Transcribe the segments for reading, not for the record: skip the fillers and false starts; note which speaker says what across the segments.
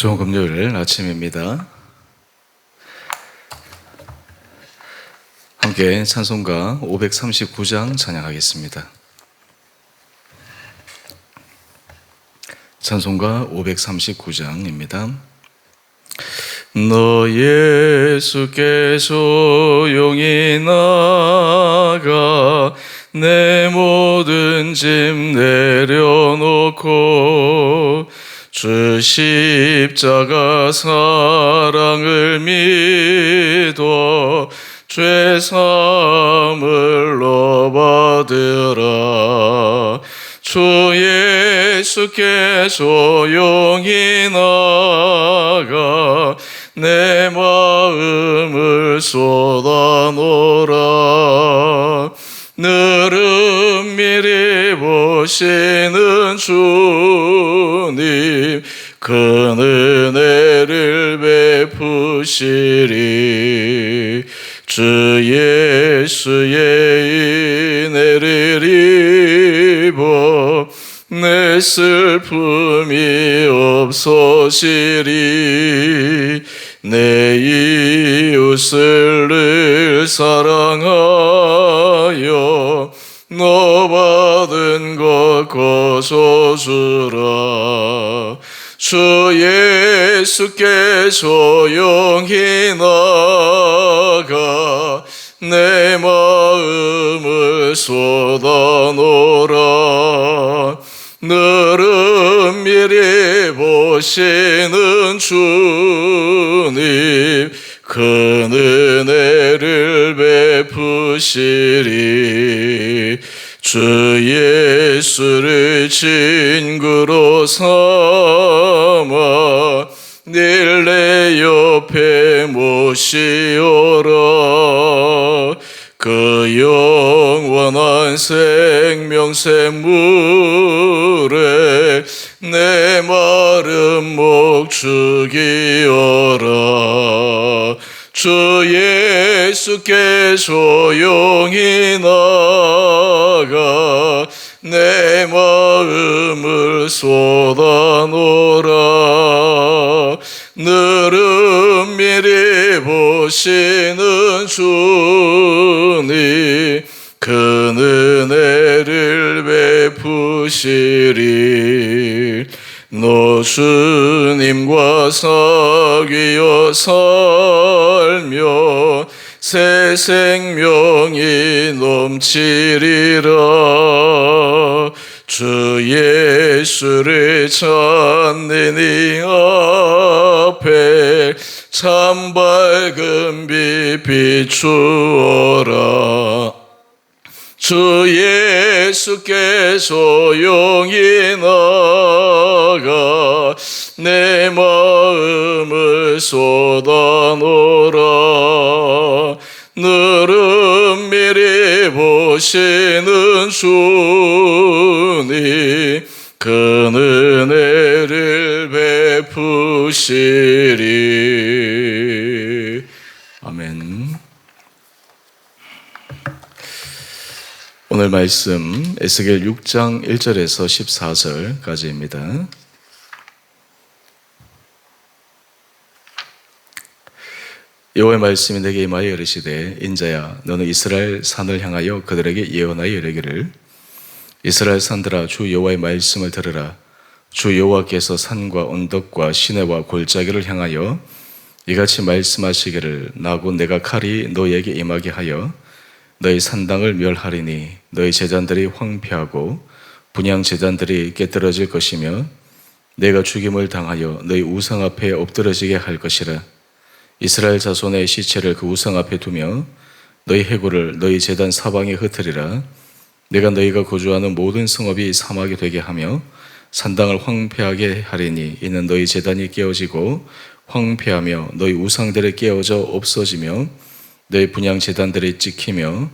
Speaker 1: 좋은 금요일 아침입니다. 함께 찬송가 539장 찬양하겠습니다. 찬송가 539장입니다. 너 예수께 조용히 나가 내 모든 짐 내려놓고 주 십자가 사랑을 믿어 죄사함을 얻으라. 주 예수께 조용히 나가 내 마음을 쏟아놓으라. 늘은 미리 보시는 주님 큰 은혜를 베푸시리. 주 예수의 은혜를 입어 내 슬픔이 없어지리. 내 이웃을 늘 사랑하여 너 받은 것 거저주라. 주 예수께 조용히 나가 내 마음을 쏟아놓으라. 늘은 미리 보시는 주님 큰 은혜를 베푸시리. 주 예수를 친구로 삼아 늘 내 옆에 모시오라. 그 영원한 생명샘물에 내 마른 목 죽이어라. 주 예수께 조용히 나가 내 마음을 쏟아놓으라. 늘은 미리 보시는 주님 큰 은혜를 베푸시리. 너 주님과 사귀어 살며 새 생명이 넘치리라. 주 예수를 찾는 이 앞에 참 밝은 빛 비추어라. 주 예수께 조용히 나가 내 마음을 쏟아놓으라. 늘은 미리 보시는 주님 큰 은혜를 베푸시리. 아멘. 오늘 말씀 에스겔 6장 1절에서 14절까지입니다. 여호와의 말씀이 내게 임하여 이르시되 인자야 너는 이스라엘 산을 향하여 그들에게 예언하여 이르기를 이스라엘 산들아 주 여호와의 말씀을 들으라. 주 여호와께서 산과 언덕과 시내와 골짜기를 향하여 이같이 말씀하시기를 나고 내가 칼이 너희에게 임하게 하여 너희 산당을 멸하리니 너희 제단들이 황폐하고 분향 제단들이 깨뜨려질 것이며 내가 죽임을 당하여 너희 우상 앞에 엎드러지게 할 것이라. 이스라엘 자손의 시체를 그 우상 앞에 두며 너희 해골을 너희 제단 사방에 흩으리라. 내가 너희가 거주하는 모든 성읍이 사막이 되게 하며 산당을 황폐하게 하리니 이는 너희 제단이 깨어지고 황폐하며 너희 우상들이 깨어져 없어지며 너희 분향 제단들이 찍히며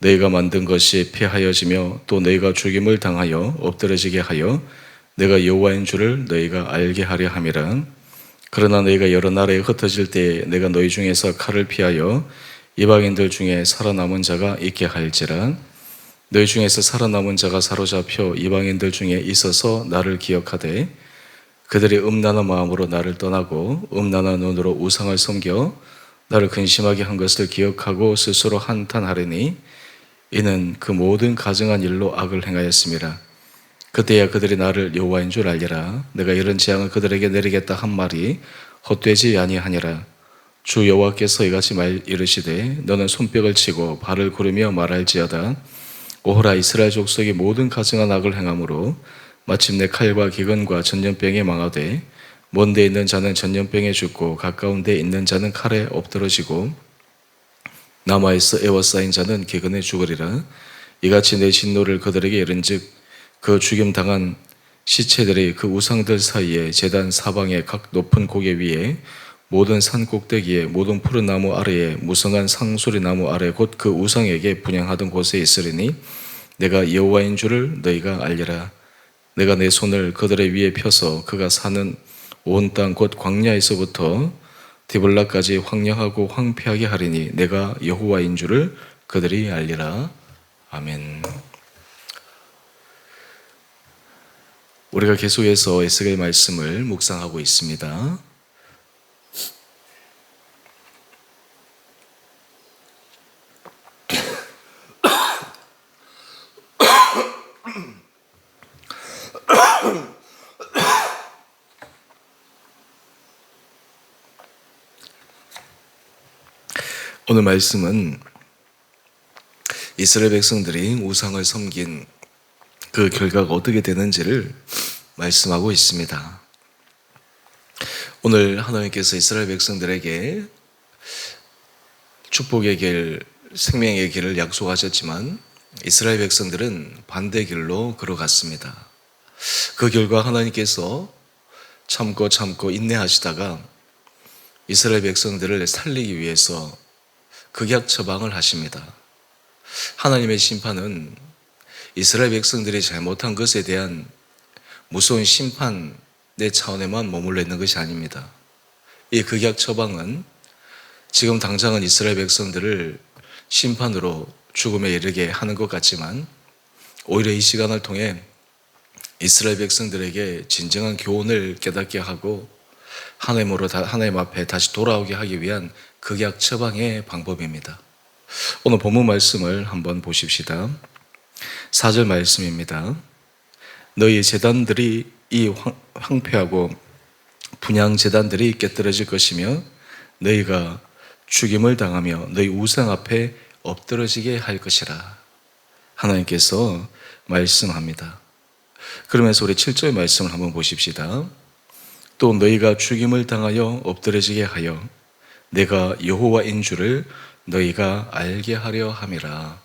Speaker 1: 너희가 만든 것이 폐하여지며 또 너희가 죽임을 당하여 엎드러지게 하여 내가 여호와인 줄을 너희가 알게 하려 함이라. 그러나 너희가 여러 나라에 흩어질 때에 내가 너희 중에서 칼을 피하여 이방인들 중에 살아남은 자가 있게 할지라. 너희 중에서 살아남은 자가 사로잡혀 이방인들 중에 있어서 나를 기억하되 그들이 음란한 마음으로 나를 떠나고 음란한 눈으로 우상을 섬겨 나를 근심하게 한 것을 기억하고 스스로 한탄하리니 이는 그 모든 가증한 일로 악을 행하였습니다. 그때야 그들이 나를 여호와인 줄 알리라. 내가 이런 재앙을 그들에게 내리겠다 한 말이 헛되지 아니하니라. 주 여호와께서 이같이 이르시되 너는 손뼉을 치고 발을 구르며 말할지어다. 오호라, 이스라엘 족속이 모든 가증한 악을 행함으로 마침내 칼과 기근과 전염병에 망하되 먼 데 있는 자는 전염병에 죽고 가까운 데 있는 자는 칼에 엎드러지고 남아있어 애워싸인 자는 기근에 죽으리라. 이같이 내 진노를 그들에게 이른즉 그 죽임당한 시체들이 그 우상들 사이에 제단 사방의 각 높은 고개 위에 모든 산 꼭대기에 모든 푸른 나무 아래에 무성한 상수리 나무 아래 곧 그 우상에게 분향하던 곳에 있으리니 내가 여호와인 줄을 너희가 알리라. 내가 내 손을 그들의 위에 펴서 그가 사는 온 땅 곧 광야에서부터 디블라까지 황량하고 황폐하게 하리니 내가 여호와인 줄을 그들이 알리라. 아멘. 우리가 계속해서 에스겔 말씀을 묵상하고 있습니다. 오늘 말씀은 이스라엘 백성들이 우상을 섬긴 그 결과가 어떻게 되는지를 말씀하고 있습니다. 오늘 하나님께서 이스라엘 백성들에게 축복의 길, 생명의 길을 약속하셨지만 이스라엘 백성들은 반대 길로 걸어갔습니다. 그 결과 하나님께서 참고 인내하시다가 이스라엘 백성들을 살리기 위해서 극약 처방을 하십니다. 하나님의 심판은 이스라엘 백성들이 잘못한 것에 대한 무서운 심판의 차원에만 머물러 있는 것이 아닙니다. 이 극약 처방은 지금 당장은 이스라엘 백성들을 심판으로 죽음에 이르게 하는 것 같지만 오히려 이 시간을 통해 이스라엘 백성들에게 진정한 교훈을 깨닫게 하고 하나님 앞에 다시 돌아오게 하기 위한 극약 처방의 방법입니다. 오늘 본문 말씀을 한번 보십시다. 4절 말씀입니다. 너희 제단들이 이 황폐하고 분향 제단들이 깨뜨려질 것이며 너희가 죽임을 당하며 너희 우상 앞에 엎드러지게 할 것이라. 하나님께서 말씀합니다. 그러면서 우리 7절 말씀을 한번 보십시다. 또 너희가 죽임을 당하여 엎드러지게 하여 내가 여호와인 줄을 너희가 알게 하려 함이라.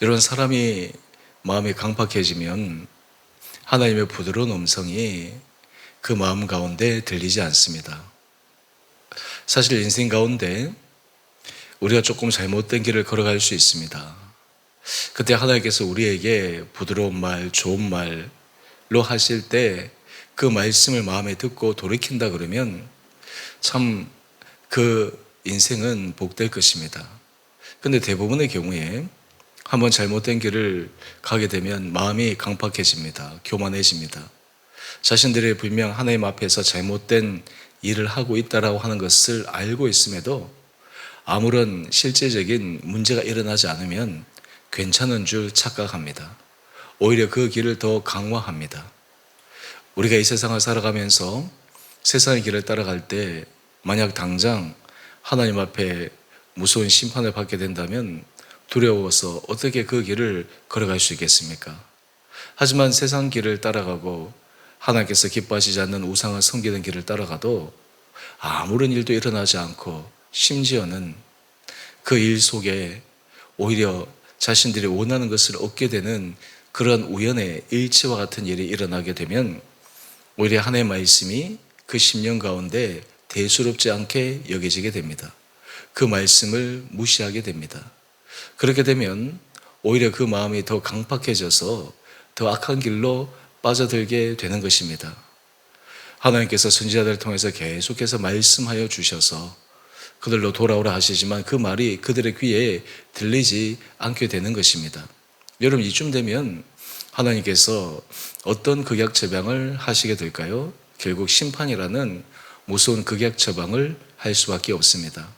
Speaker 1: 이런 사람이 마음이 강팍해지면 하나님의 부드러운 음성이 그 마음 가운데 들리지 않습니다. 사실 인생 가운데 우리가 조금 잘못된 길을 걸어갈 수 있습니다. 그때 하나님께서 우리에게 부드러운 말, 좋은 말로 하실 때 그 말씀을 마음에 듣고 돌이킨다 그러면 참 그 인생은 복될 것입니다. 그런데 대부분의 경우에 한번 잘못된 길을 가게 되면 마음이 강팍해집니다. 교만해집니다. 자신들이 분명 하나님 앞에서 잘못된 일을 하고 있다라고 하는 것을 알고 있음에도 아무런 실제적인 문제가 일어나지 않으면 괜찮은 줄 착각합니다. 오히려 그 길을 더 강화합니다. 우리가 이 세상을 살아가면서 세상의 길을 따라갈 때 만약 당장 하나님 앞에 무서운 심판을 받게 된다면 두려워서 어떻게 그 길을 걸어갈 수 있겠습니까? 하지만 세상 길을 따라가고 하나님께서 기뻐하시지 않는 우상을 섬기는 길을 따라가도 아무런 일도 일어나지 않고 심지어는 그 일 속에 오히려 자신들이 원하는 것을 얻게 되는 그런 우연의 일치와 같은 일이 일어나게 되면 오히려 하나님의 말씀이 그 심령 가운데 대수롭지 않게 여겨지게 됩니다. 그 말씀을 무시하게 됩니다. 그렇게 되면 오히려 그 마음이 더 강팍해져서 더 악한 길로 빠져들게 되는 것입니다. 하나님께서 선지자들을 통해서 계속해서 말씀하여 주셔서 그들로 돌아오라 하시지만 그 말이 그들의 귀에 들리지 않게 되는 것입니다. 여러분, 이쯤 되면 하나님께서 어떤 극약 처방을 하시게 될까요? 결국 심판이라는 무서운 극약 처방을 할 수밖에 없습니다.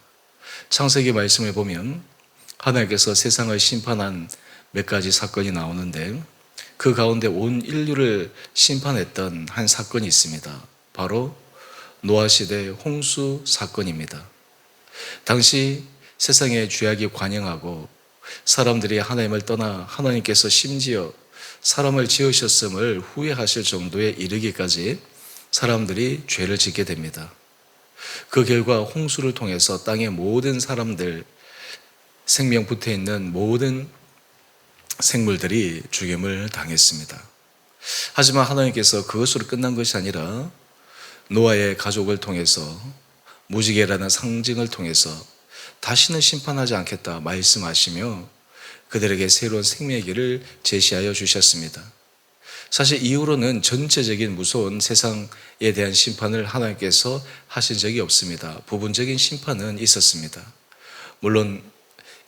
Speaker 1: 창세기 말씀을 보면 하나님께서 세상을 심판한 몇 가지 사건이 나오는데 그 가운데 온 인류를 심판했던 한 사건이 있습니다. 바로 노아 시대 홍수 사건입니다. 당시 세상에 죄악이 관영하고 사람들이 하나님을 떠나 하나님께서 심지어 사람을 지으셨음을 후회하실 정도에 이르기까지 사람들이 죄를 짓게 됩니다. 그 결과 홍수를 통해서 땅의 모든 사람들, 생명 붙어 있는 모든 생물들이 죽임을 당했습니다. 하지만 하나님께서 그것으로 끝난 것이 아니라 노아의 가족을 통해서 무지개라는 상징을 통해서 다시는 심판하지 않겠다 말씀하시며 그들에게 새로운 생명의 길을 제시하여 주셨습니다. 사실 이후로는 전체적인 무서운 세상에 대한 심판을 하나님께서 하신 적이 없습니다. 부분적인 심판은 있었습니다. 물론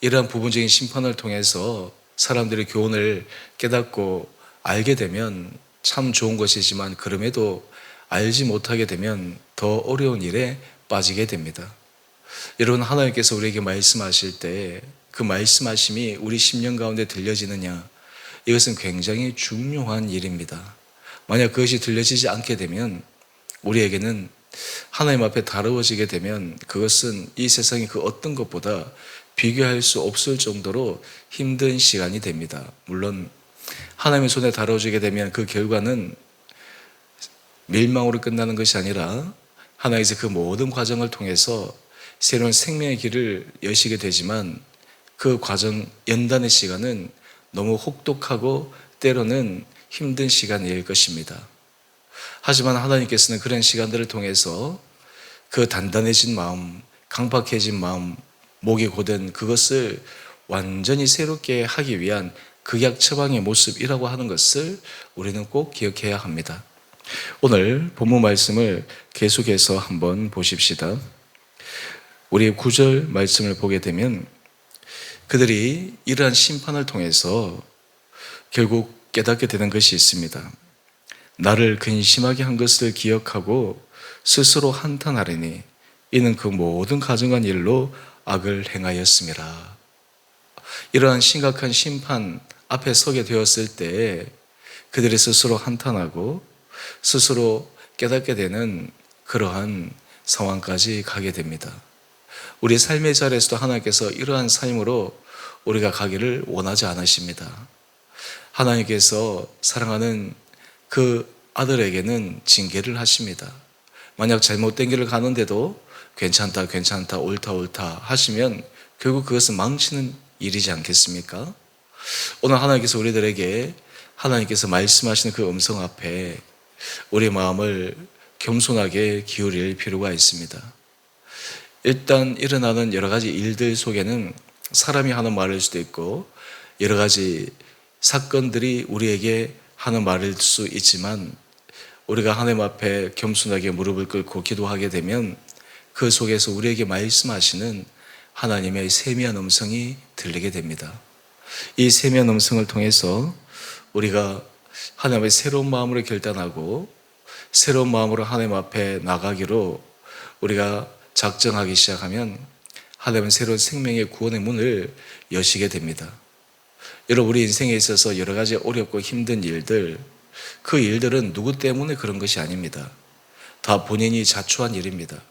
Speaker 1: 이러한 부분적인 심판을 통해서 사람들이 교훈을 깨닫고 알게 되면 참 좋은 것이지만 그럼에도 알지 못하게 되면 더 어려운 일에 빠지게 됩니다. 여러분, 하나님께서 우리에게 말씀하실 때 그 말씀하심이 우리 심령 가운데 들려지느냐, 이것은 굉장히 중요한 일입니다. 만약 그것이 들려지지 않게 되면 우리에게는 하나님 앞에 다루어지게 되면 그것은 이 세상의 그 어떤 것보다 비교할 수 없을 정도로 힘든 시간이 됩니다. 물론 하나님의 손에 다뤄지게 되면 그 결과는 멸망으로 끝나는 것이 아니라 하나님께서 그 모든 과정을 통해서 새로운 생명의 길을 여시게 되지만 그 과정 연단의 시간은 너무 혹독하고 때로는 힘든 시간일 것입니다. 하지만 하나님께서는 그런 시간들을 통해서 그 단단해진 마음, 강박해진 마음, 목이 고된 그것을 완전히 새롭게 하기 위한 극약 처방의 모습이라고 하는 것을 우리는 꼭 기억해야 합니다. 오늘 본문 말씀을 계속해서 한번 보십시다. 우리 9절 말씀을 보게 되면 그들이 이러한 심판을 통해서 결국 깨닫게 되는 것이 있습니다. 나를 근심하게 한 것을 기억하고 스스로 한탄하리니 이는 그 모든 가증한 일로 악을 행하였음이라. 이러한 심각한 심판 앞에 서게 되었을 때 그들이 스스로 한탄하고 스스로 깨닫게 되는 그러한 상황까지 가게 됩니다. 우리 삶의 자리에서도 하나님께서 이러한 삶으로 우리가 가기를 원하지 않으십니다. 하나님께서 사랑하는 그 아들에게는 징계를 하십니다. 만약 잘못된 길을 가는데도 괜찮다, 괜찮다, 옳다, 옳다 하시면 결국 그것은 망치는 일이지 않겠습니까? 오늘 하나님께서 우리들에게 하나님께서 말씀하시는 그 음성 앞에 우리의 마음을 겸손하게 기울일 필요가 있습니다. 일단 일어나는 여러 가지 일들 속에는 사람이 하는 말일 수도 있고 여러 가지 사건들이 우리에게 하는 말일 수 있지만 우리가 하나님 앞에 겸손하게 무릎을 꿇고 기도하게 되면 그 속에서 우리에게 말씀하시는 하나님의 세미한 음성이 들리게 됩니다. 이 세미한 음성을 통해서 우리가 하나님의 새로운 마음으로 결단하고 새로운 마음으로 하나님 앞에 나가기로 우리가 작정하기 시작하면 하나님은 새로운 생명의 구원의 문을 여시게 됩니다. 여러분, 우리 인생에 있어서 여러 가지 어렵고 힘든 일들, 그 일들은 누구 때문에 그런 것이 아닙니다. 다 본인이 자초한 일입니다.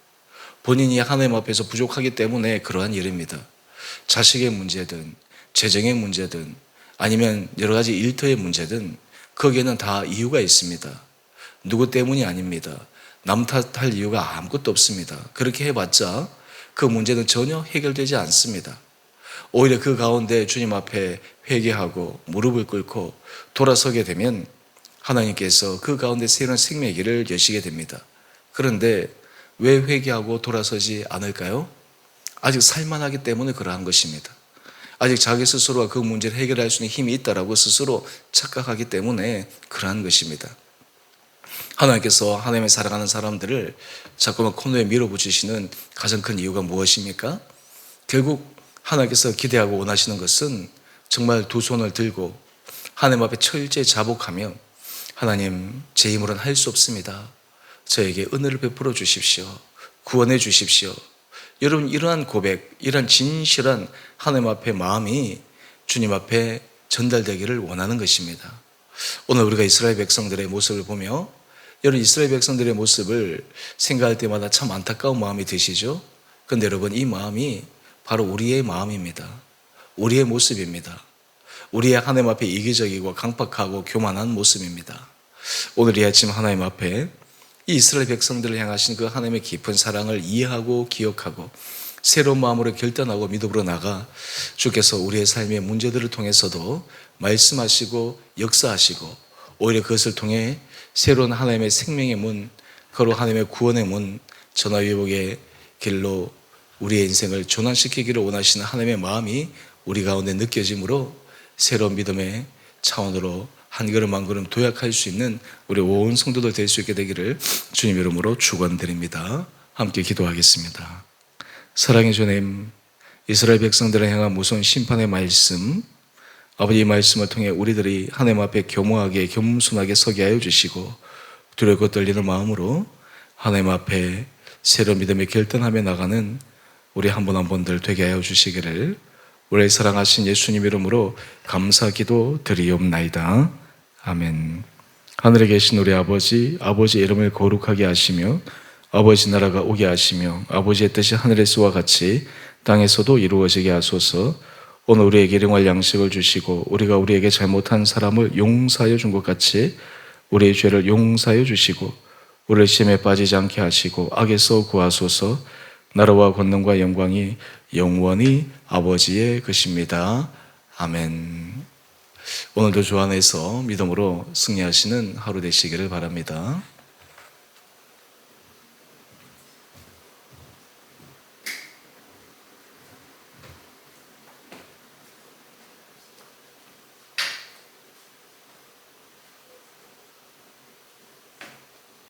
Speaker 1: 본인이 하나님 앞에서 부족하기 때문에 그러한 일입니다. 자식의 문제든 재정의 문제든 아니면 여러 가지 일터의 문제든 거기에는 다 이유가 있습니다. 누구 때문이 아닙니다. 남 탓할 이유가 아무것도 없습니다. 그렇게 해봤자 그 문제는 전혀 해결되지 않습니다. 오히려 그 가운데 주님 앞에 회개하고 무릎을 꿇고 돌아서게 되면 하나님께서 그 가운데 새로운 생명의 길을 여시게 됩니다. 그런데 왜 회개하고 돌아서지 않을까요? 아직 살만하기 때문에 그러한 것입니다. 아직 자기 스스로가 그 문제를 해결할 수 있는 힘이 있다라고 스스로 착각하기 때문에 그러한 것입니다. 하나님께서 하나님의 사랑하는 사람들을 자꾸만 코너에 밀어붙이시는 가장 큰 이유가 무엇입니까? 결국 하나님께서 기대하고 원하시는 것은 정말 두 손을 들고 하나님 앞에 철저히 자복하며 하나님, 제 힘으로는 할 수 없습니다. 저에게 은혜를 베풀어 주십시오. 구원해 주십시오. 여러분, 이러한 고백, 이러한 진실한 하나님 앞에 마음이 주님 앞에 전달되기를 원하는 것입니다. 오늘 우리가 이스라엘 백성들의 모습을 보며, 여러분, 이스라엘 백성들의 모습을 생각할 때마다 참 안타까운 마음이 드시죠? 그런데 여러분, 이 마음이 바로 우리의 마음입니다. 우리의 모습입니다. 우리의 하나님 앞에 이기적이고 강팍하고 교만한 모습입니다. 오늘 이 아침 하나님 앞에 이 이스라엘 백성들을 향하신 그 하나님의 깊은 사랑을 이해하고 기억하고 새로운 마음으로 결단하고 믿음으로 나가 주께서 우리의 삶의 문제들을 통해서도 말씀하시고 역사하시고 오히려 그것을 통해 새로운 하나님의 생명의 문, 거로 하나님의 구원의 문, 전화위복의 길로 우리의 인생을 전환시키기를 원하시는 하나님의 마음이 우리 가운데 느껴지므로 새로운 믿음의 차원으로 한 걸음 한 걸음 도약할 수 있는 우리 온 성도들 될 수 있게 되기를 주님 이름으로 축원드립니다. 함께 기도하겠습니다. 사랑의 주님, 이스라엘 백성들을 향한 무서운 심판의 말씀, 아버지의 말씀을 통해 우리들이 하나님 앞에 겸허하게 겸손하게 서게 하여 주시고 두렵고 떨리는 마음으로 하나님 앞에 새로운 믿음의 결단하며 나가는 우리 한 분 한 분들 되게 하여 주시기를 우리의 사랑하신 예수님 이름으로 감사 기도 드리옵나이다. 아멘. 하늘에 계신 우리 아버지, 아버지의 이름을 거룩하게 하시며 아버지 나라가 오게 하시며 아버지의 뜻이 하늘에서와 같이 땅에서도 이루어지게 하소서. 오늘 우리에게 일용할 양식을 주시고 우리가 우리에게 잘못한 사람을 용서하여 준 것 같이 우리의 죄를 용서하여 주시고 우리를 시험에 빠지지 않게 하시고 악에서 구하소서. 나라와 권능과 영광이 영원히 아버지의 것입니다. 아멘. 오늘도 주 안에서 믿음으로 승리하시는 하루 되시기를 바랍니다.